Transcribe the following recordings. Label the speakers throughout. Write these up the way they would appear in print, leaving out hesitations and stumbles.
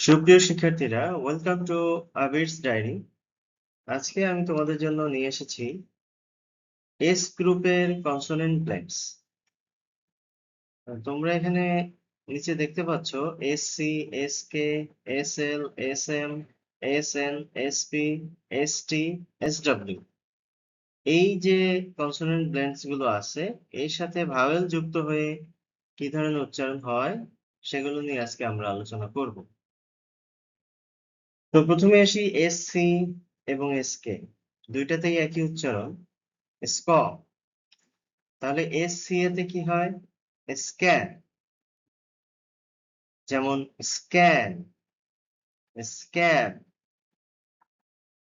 Speaker 1: সুপ্রিয় শিক্ষার্থীরা, welcome to আবিরস diary. আজকে আমি তোমাদের জন্য নিয়ে এসেছি এস গ্রুপের কনসোনেন্ট ব্ল্যাঙ্কস। তোমরা এখানে নিচে দেখতে পাচ্ছ S C, S K, S L, S M, S N, S P, S T, S W. এই যে কনসোনেন্ট ব্ল্যাঙ্কস গুলো আছে, এর সাথে ভাওয়েল যুক্ত হয়ে কি ধরনের উচ্চারণ হয় সেগুলো নিয়ে আজকে আমরা আলোচনা করব। তো প্রথমে আসি এস সি এবং এস কে, দুইটাতেই একই উচ্চারণ স্ক। তাহলে এস সি এতে কি হয়? স্ক্যান। যেমন স্ক্যান, স্ক্যাব।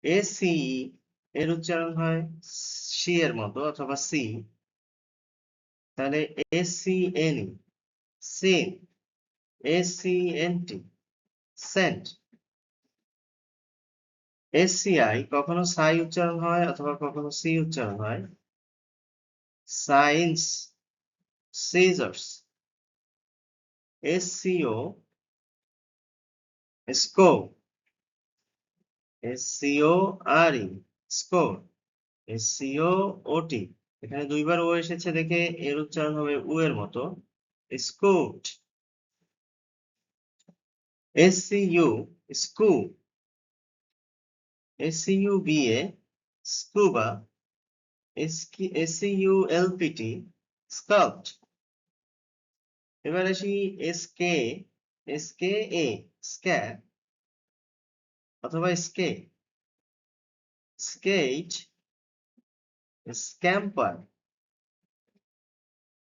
Speaker 1: এস সি এর উচ্চারণ হয় সি এর মতো অথবা সি। তাহলে S C N E, scene. S C N T, scent. S C I কখনো সাই উচ্চারণ হয় অথবা কখনো সি উচ্চারণ হয়। Science, scissors. S C O, স্কো। S C O R E, score. S C O O T, এখানে দুইবার ও এসেছে দেখে এর উচ্চারণ হবে উ এর মতো, স্কুট। এসসিইউ, স্কু। S C U B A, scuba. S C U L P T, sculpt. এবার আসি এসকে, এসকে এ, স্ক্যাট অথবা স্কে। Skate, scamper.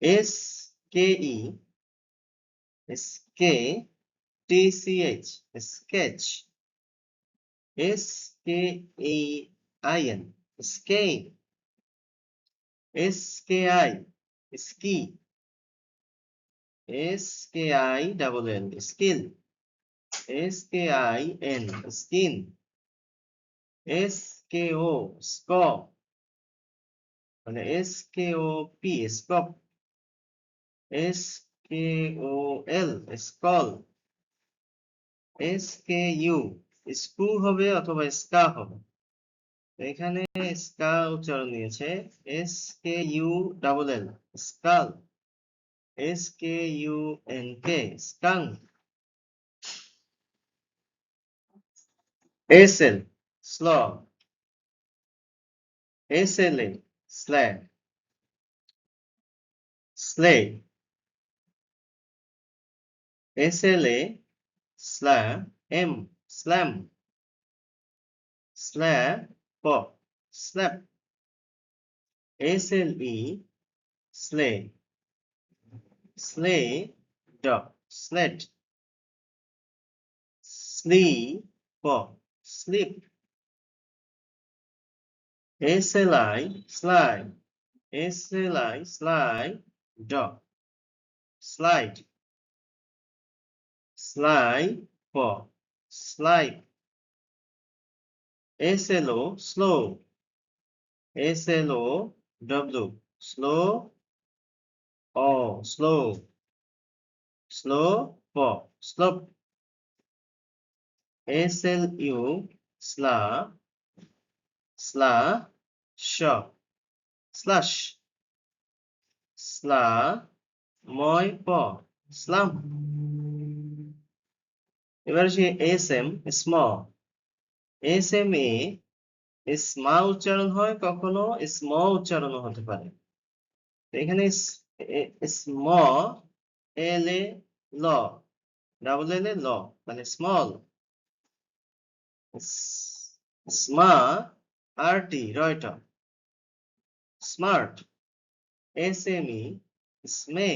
Speaker 1: S K E, স্কে T C H, sketch. S K A I N, skein. S K I, ski. S K I double N, skill. S K I N, skin. S K O, স্ক। মানে S K O P, স্কপ। S K O L, স্কল। S K U, স্ক্রু হবে অথবা স্কা হবে। এখানে স্কা উচ্চারণ নিয়েছে, S K U double L, skull. S K U N K, skunk. S L, স্ল। এস এল এ, স্ল্যাগ, স্লে। এস এল এ, স্ল্যা এম, স্ল্যাম। স্ল্যাব প, স্ল্যাপ। এস এল ই, স্লে। স্লে ড, স্লেট। স্লি প, slip. S L I, sly. S L I, স্লাই ড, স্লাইড। স্লাই প, slide. S L O, slow. S L O W, slow অ, স্লো। স্লো প, স্লোপ। এস এল ইউ, স্লা। স্লা শ, স্লাশ। স্লা ময় প, স্লাম। এবার আসি এস এম, স্ম। এস এম এ, স্মা উচ্চারণ হয়, কখনো স্ম উচ্চারণ হতে পারে। এখানে স্ম, এল A law, double L A ল, মানে স্মল। স্মা আর টি, রয়টা, স্মার্ট। এস এম ই, স্মে।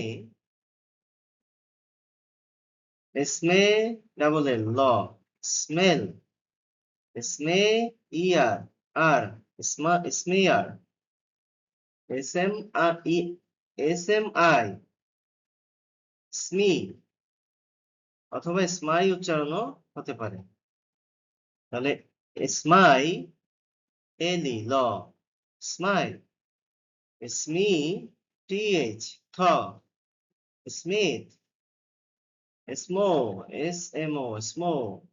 Speaker 1: স্মে ডাবল এল ল, স্মেল। স্মে ইয়ার আর, স্মা smear. S M E, S M I, স্মি অথবা স্মাই উচ্চারণও হতে পারে। তাহলে স্মাই এলি ল, স্মাইল। স্মি টিএইচ, থ, smith. Smo, S-M-O, Smo.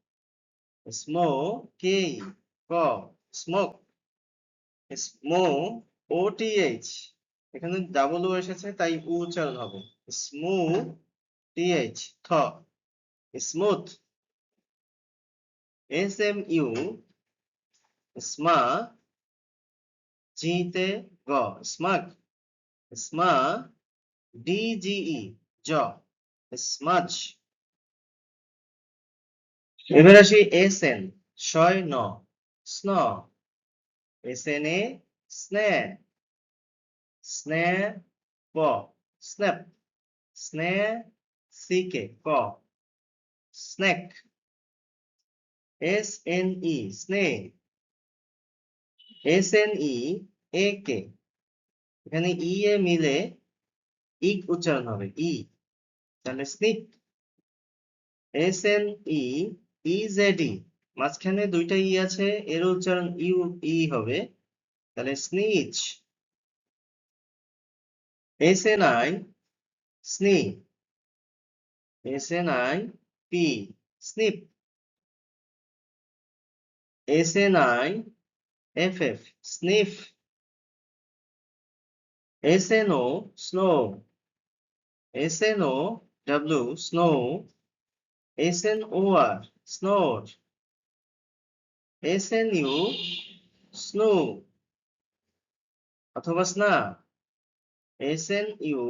Speaker 1: Smo, K, Ko, smoke. Smo, O-T-H. এখানে ডাবল ও এসেছে তাই উ উচ্চারণ হবে। স্মু, টি-এইচ, থ। স্মুথ, S-M-U, স্মা, জি-তে গ, স্মাগ। স্মা, ডি-জি-ই, জ, স্মাজ। এবার আসি এস-এন, শয় ন, স্ন। এস-এন-এ, স্নে, স্নে, প, স্ন্যাপ। স্নে, সি-কে, ক, স্নেক। এস-এন-ই, স্নে। এস-এন-ই, এ-কে। এখানে ই এ মিলে ইক উচ্চারণ হবে, ই। তাহলে স্নিক। এস-এন-ই, ই-জেড-ই। মাঝখানে দুইটা ই আছে, এর উচ্চারণ ইউ ই হবে, তাহলে স্নিচ। এস-এন-আই, স্নি। S N I, P, snip. S N I, F F, sniff. S N O, snow. S N O, W, snow. S N O R, snore. S N U, স্নু অথবা স্না। S N U,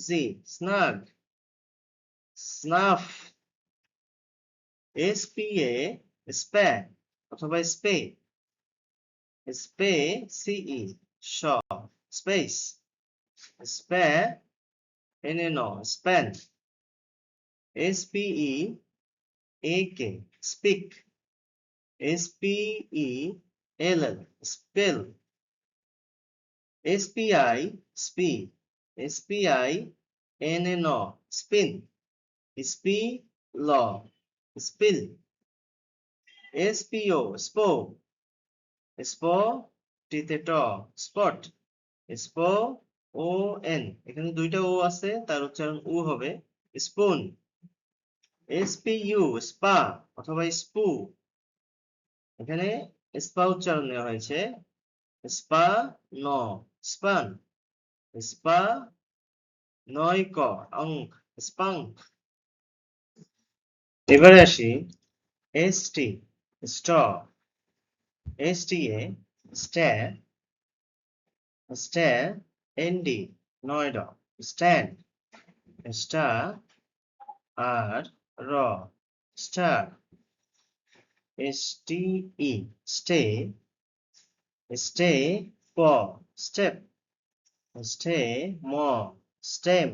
Speaker 1: G, snug, snuff. S P A, স্পে অথবা স্পে। স্পে, সি-ই, শ, স্পেস। স্পে, এন-এ-ন, span. S P E, A K, speak. S-P-E-L-L, spell. S-P-I, spi. S-P-I-N-N-O, spin. Spi-Law, spill. S-P-O, spo. Spo, টিতে ট, spot. Spo-O-N, এখানে দুইটা ও আছে, তার উচ্চারণ উ হবে, স্পুন। S-P-U, স্পা অথবা স্পু। এখানে স্পা উচ্চারণ নেওয়া হয়েছে, স্পা ন, স্পান। স্পা নয় ক, অঙ্ক, স্পাঙ্ক। এবারে আসি এস-টি, স্ট। এস-টি-এ, স্ট্যা। স্ট্যা, এন-ডি, নয়ডা, স্ট্যান্ড। স্টা, আর, র, স্টার। এস-টি-ই, স্টে। স্টে, প, স্টেপ। স্টে, ম, স্টেম।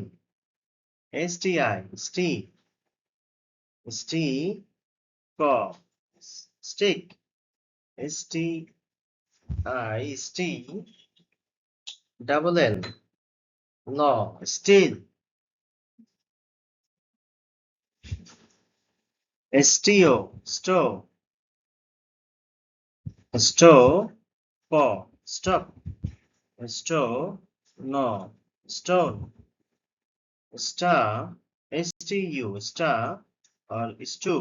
Speaker 1: এস-টি-আই, স্টি। স্টি, ক, স্টিক। S-T-I, স্টি, ডাবল এল, ন, স্টিল। S-T-O, স্টো। স্টো, প, স্টপ। স্টো, ন, স্টোন। স্টা, S-T-U, স্টা আর স্টু।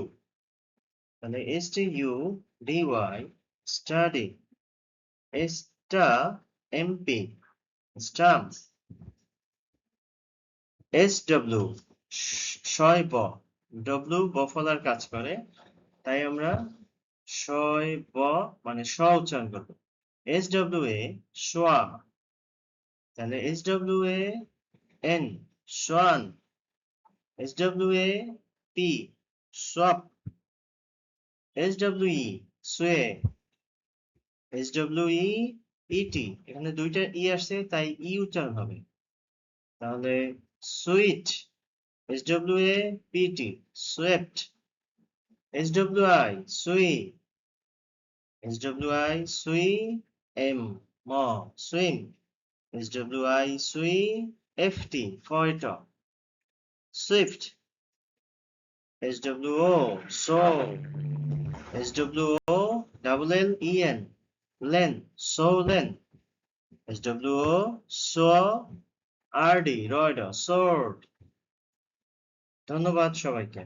Speaker 1: তাহলে S-T-U-D-Y, স্টাডি। স্টা, এম-পি, স্টাম্প। এস-ডব্লিউ, শয় ব। ডব্লিউ বফলার কাজ করে, তাই আমরা শয় ব মানে স উচ্চারণ করবো। এস-ডব্লিউ-এ, সোয়া। তাহলে S W A, N, swan. S W A, P, swap. S W E, সোয়ে। এস-ডব্লিউ-ই, ইটি, এখানে দুইটা ই আসছে তাই ই উচ্চারণ হবে, তাহলে sweet. S W A, P T, swept. S W I, সুই। SWI, সুই, এম, ম, সুইম। SWI, সুই, FT, ফয়টা, সুইফট। SWO, সো। SWO, double L E N, লেন, সো লেন। SWO, সো, RD, রয়ডা, সোর্ড। ধন্যবাদ সবাইকে।